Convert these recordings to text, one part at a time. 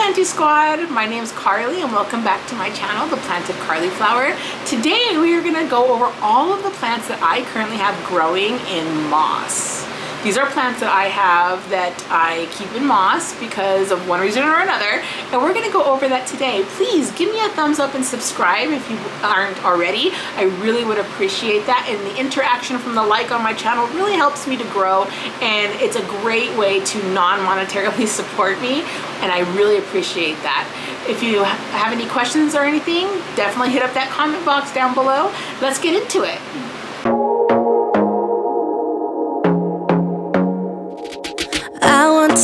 Planty Squad, my name's Carly and welcome back to my channel, The Planted Carly Flower. Today we are going to go over all of the plants that I currently have growing in moss. These are plants that I have that I keep in moss because of one reason or another, and we're going to go over that today. Please give me a thumbs up and subscribe if you aren't already. I really would appreciate that, and the interaction from the like on my channel really helps me to grow, and it's a great way to non-monetarily support me, and I really appreciate that. If you have any questions or anything, definitely hit up that comment box down below. Let's get into it.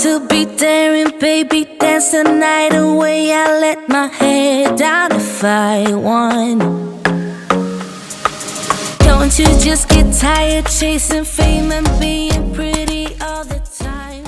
To be daring, baby, dance the night away. I let my head down if I want. Don't you just get tired chasing fame and being pretty all the time?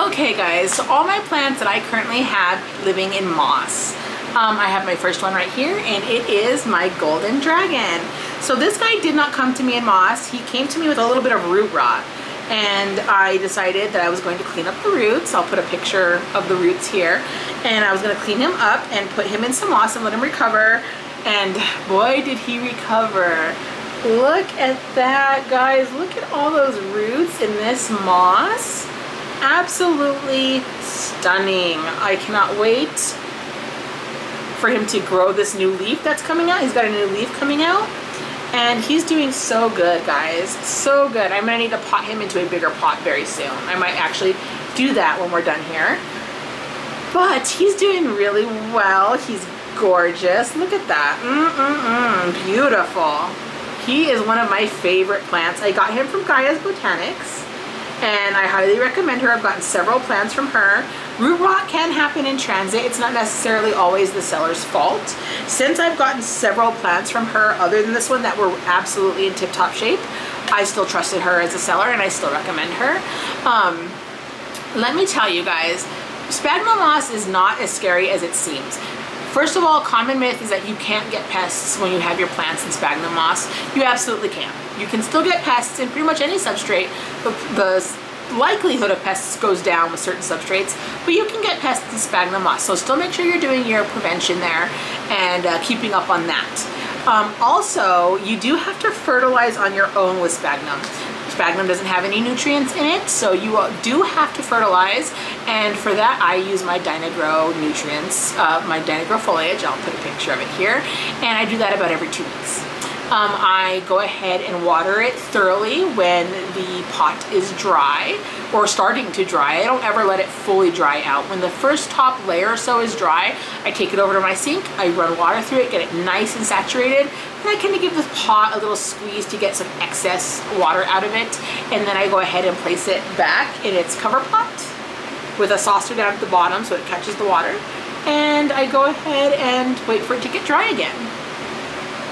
Okay guys, so all my plants that I currently have living in moss. I have my first one right here, and it is my golden dragon. So this guy did not come to me in moss. He came to me with a little bit of root rot. And I decided that I was going to clean up the roots. I'll put a picture of the roots here. And I was going to clean him up and put him in some moss and let him recover. And boy, did he recover. Look at that, guys. Look at all those roots in this moss. Absolutely stunning. I cannot wait for him to grow this new leaf that's coming out. He's got a new leaf coming out. And he's doing so good, guys. So good. I'm gonna need to pot him into a bigger pot very soon. I might actually do that when we're done here. But he's doing really well. He's gorgeous. Look at that. Beautiful. He is one of my favorite plants. I got him from Gaia's Botanics, and I highly recommend her. I've gotten several plants from her. Root rot can happen in transit. It's not necessarily always the seller's fault. Since I've gotten several plants from her, other than this one, that were absolutely in tip-top shape, I still trusted her as a seller, and I still recommend her. Let me tell you guys, sphagnum moss is not as scary as it seems. First of all, common myth is that you can't get pests when you have your plants in sphagnum moss. You absolutely can. You can still get pests in pretty much any substrate, but the likelihood of pests goes down with certain substrates, but you can get pests in sphagnum moss. So still make sure you're doing your prevention there and keeping up on that. Also, you do have to fertilize on your own with sphagnum. Sphagnum doesn't have any nutrients in it, so you do have to fertilize, and for that I use my Dynagrow nutrients, my Dynagrow foliage. I'll put a picture of it here, and I do that about every 2 weeks. I go ahead and water it thoroughly when the pot is dry or starting to dry. I don't ever let it fully dry out. When the first top layer or so is dry, I take it over to my sink, I run water through it, get it nice and saturated, and I kind of give the pot a little squeeze to get some excess water out of it, and then I go ahead and place it back in its cover pot with a saucer down at the bottom so it catches the water, and I go ahead and wait for it to get dry again.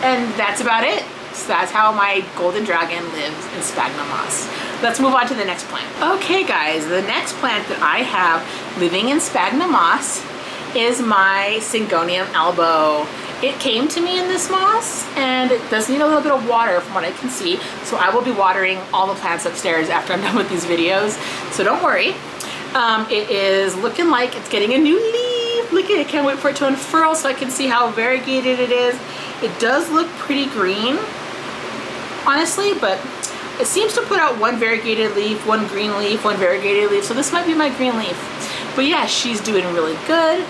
And that's about it. So that's how my golden dragon lives in sphagnum moss. Let's move on to the next plant. Okay guys, the next plant that I have living in sphagnum moss is my Syngonium Elbow. It came to me in this moss, and it does need a little bit of water from what I can see, so I will be watering all the plants upstairs after I'm done with these videos, so don't worry. It is looking like it's getting a new leaf. Look at it, can't wait for it to unfurl so I can see how variegated it is. It does look pretty green, honestly, but it seems to put out one variegated leaf, one green leaf, one variegated leaf, so this might be my green leaf. But yeah, she's doing really good.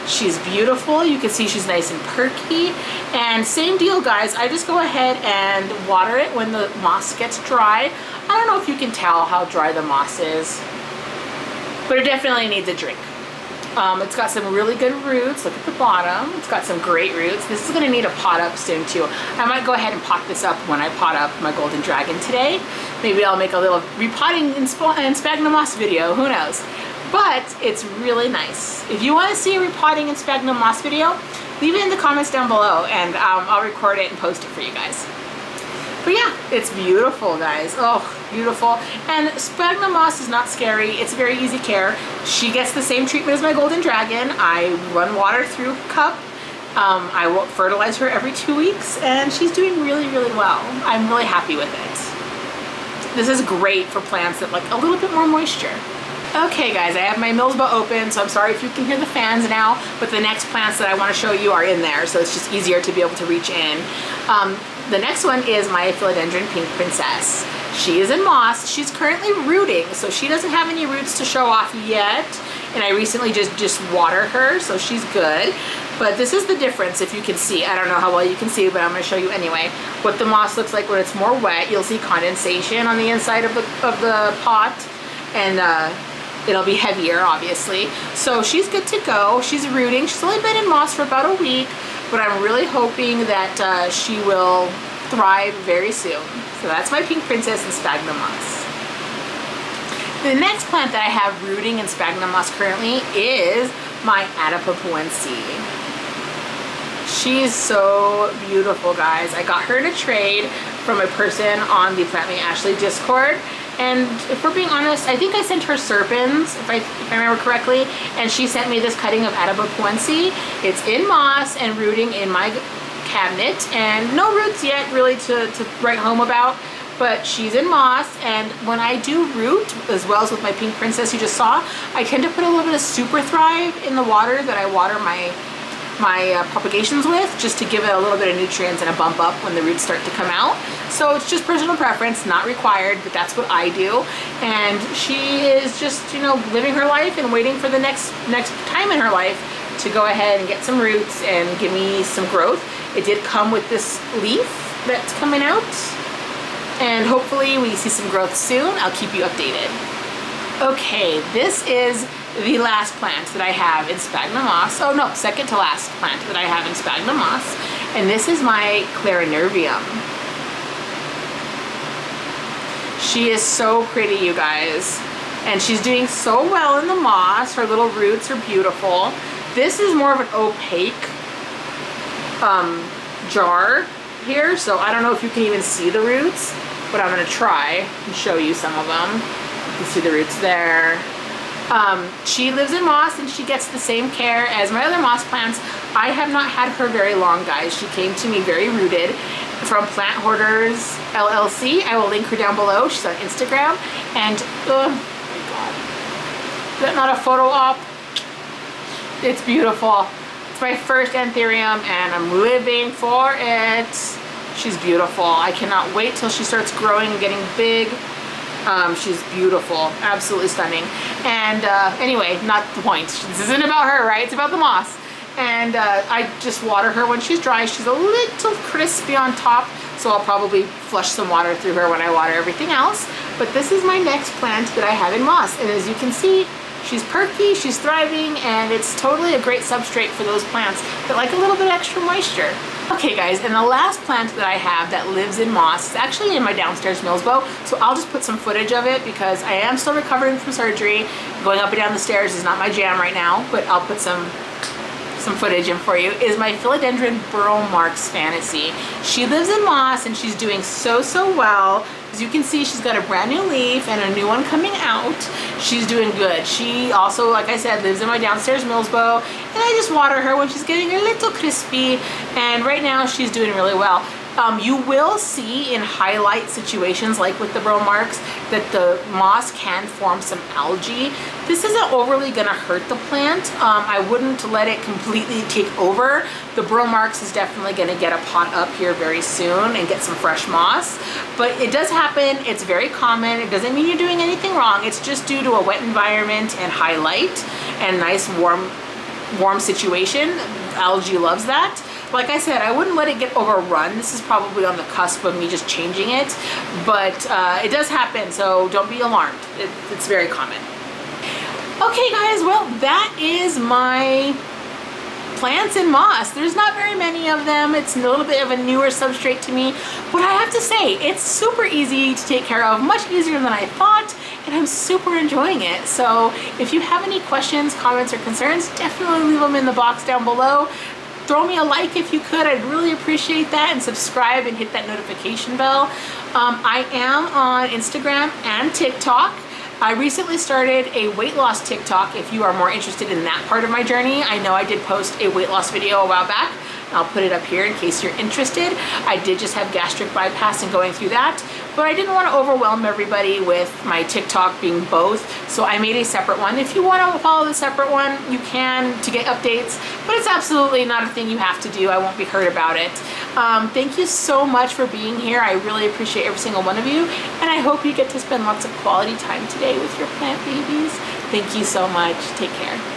She's beautiful. You can see she's nice and perky. And same deal, guys. I just go ahead and water it when the moss gets dry. I don't know if you can tell how dry the moss is, but it definitely needs a drink. It's got some really good roots. Look at the bottom. It's got some great roots. This is going to need a pot up soon too. I might go ahead and pot this up when I pot up my golden dragon today. Maybe I'll make a little repotting in sphagnum moss video. Who knows? But it's really nice. If you want to see a repotting in sphagnum moss video, leave it in the comments down below, and I'll record it and post it for you guys. But yeah, it's beautiful, guys. Oh, beautiful. And sphagnum moss is not scary. It's very easy care. She gets the same treatment as my golden dragon. I run water through a cup. I will fertilize her every 2 weeks, and she's doing really, really well. I'm really happy with it. This is great for plants that like a little bit more moisture. Okay guys, I have my Milsbo open, so I'm sorry if you can hear the fans now, but the next plants that I want to show you are in there, so it's just easier to be able to reach in. The next one is my Philodendron Pink Princess. She is in moss. She's currently rooting, so she doesn't have any roots to show off yet, and I recently just watered her, so she's good. But this is the difference, if you can see. I don't know how well you can see, but I'm going to show you anyway. What the moss looks like when it's more wet. You'll see condensation on the inside of the pot, and it'll be heavier, obviously. So she's good to go. She's rooting. She's only been in moss for about a week, but I'm really hoping that she will thrive very soon. So that's my Pink Princess and Sphagnum moss. The next plant that I have rooting in sphagnum moss currently is my Adipopowensi. She's so beautiful, guys. I got her in a trade from a person on the Plant Me Ashley Discord. And if we're being honest, I think I sent her serpens, if I remember correctly, and she sent me this cutting of Adipopowensi. It's in moss and rooting in my cabinet, and no roots yet really to write home about, but she's in moss. And when I do root, as well as with my Pink Princess you just saw, I tend to put a little bit of Super Thrive in the water that I water my propagations with, just to give it a little bit of nutrients and a bump up when the roots start to come out. So it's just personal preference, not required, but that's what I do. And she is just, you know, living her life and waiting for the next time in her life to go ahead and get some roots and give me some growth. It did come with this leaf that's coming out, and hopefully we see some growth soon. I'll keep you updated. Okay, this is the last plant that I have in sphagnum moss. Oh no, second to last plant that I have in sphagnum moss. And this is my Clarinervium. She is so pretty, you guys. And she's doing so well in the moss. Her little roots are beautiful. This is more of an opaque jar here, so I don't know if you can even see the roots, but I'm gonna try and show you some of them. You can see the roots there. She lives in moss and she gets the same care as my other moss plants. I have not had her very long, guys. She came to me very rooted from Plant Hoarders LLC. I will link her down below. She's on Instagram. And oh my god, is that not a photo op? It's beautiful. It's my first anthurium and I'm living for it. She's beautiful. I cannot wait till she starts growing and getting big. She's beautiful, absolutely stunning. And anyway, not the point. This isn't about her, right? It's about the moss. And I just water her when she's dry. She's a little crispy on top, so I'll probably flush some water through her when I water everything else. But this is my next plant that I have in moss. And as you can see, she's perky, she's thriving, and it's totally a great substrate for those plants that like a little bit extra moisture. Okay guys, and the last plant that I have that lives in moss is actually in my downstairs Milsbo, so I'll just put some footage of it because I am still recovering from surgery. Going up and down the stairs is not my jam right now, but I'll put some footage in for you. Is my Philodendron Burl Marks Fantasy. She lives in moss and she's doing so well. As you can see, she's got a brand new leaf and a new one coming out. She's doing good. She also, like I said, lives in my downstairs Milsbo, and I just water her when she's getting a little crispy, and right now she's doing really well. You will see in highlight situations like with the burl marks that the moss can form some algae. This isn't overly gonna hurt the plant. I wouldn't let it completely take over. The burl marks is definitely gonna get a pot up here very soon and get some fresh moss. But it does happen, it's very common. It doesn't mean you're doing anything wrong. It's just due to a wet environment and high light and nice warm situation. Algae loves that. Like I said, I wouldn't let it get overrun. This is probably on the cusp of me just changing it, but it does happen, so don't be alarmed. It's very common. Okay guys, well that is my plants in moss. There's not very many of them. It's a little bit of a newer substrate to me, but I have to say, it's super easy to take care of, much easier than I thought, and I'm super enjoying it. So if you have any questions, comments, or concerns, definitely leave them in the box down below. Throw me a like if you could, I'd really appreciate that, and subscribe and hit that notification bell. I am on Instagram and TikTok. I recently started a weight loss TikTok if you are more interested in that part of my journey. I know I did post a weight loss video a while back. I'll put it up here in case you're interested. I did just have gastric bypass and going through that, but I didn't want to overwhelm everybody with my TikTok being both, so I made a separate one. If you want to follow the separate one, you can to get updates, but it's absolutely not a thing you have to do. I won't be hurt about it. Thank you so much for being here. I really appreciate every single one of you, and I hope you get to spend lots of quality time today with your plant babies. Thank you so much. Take care.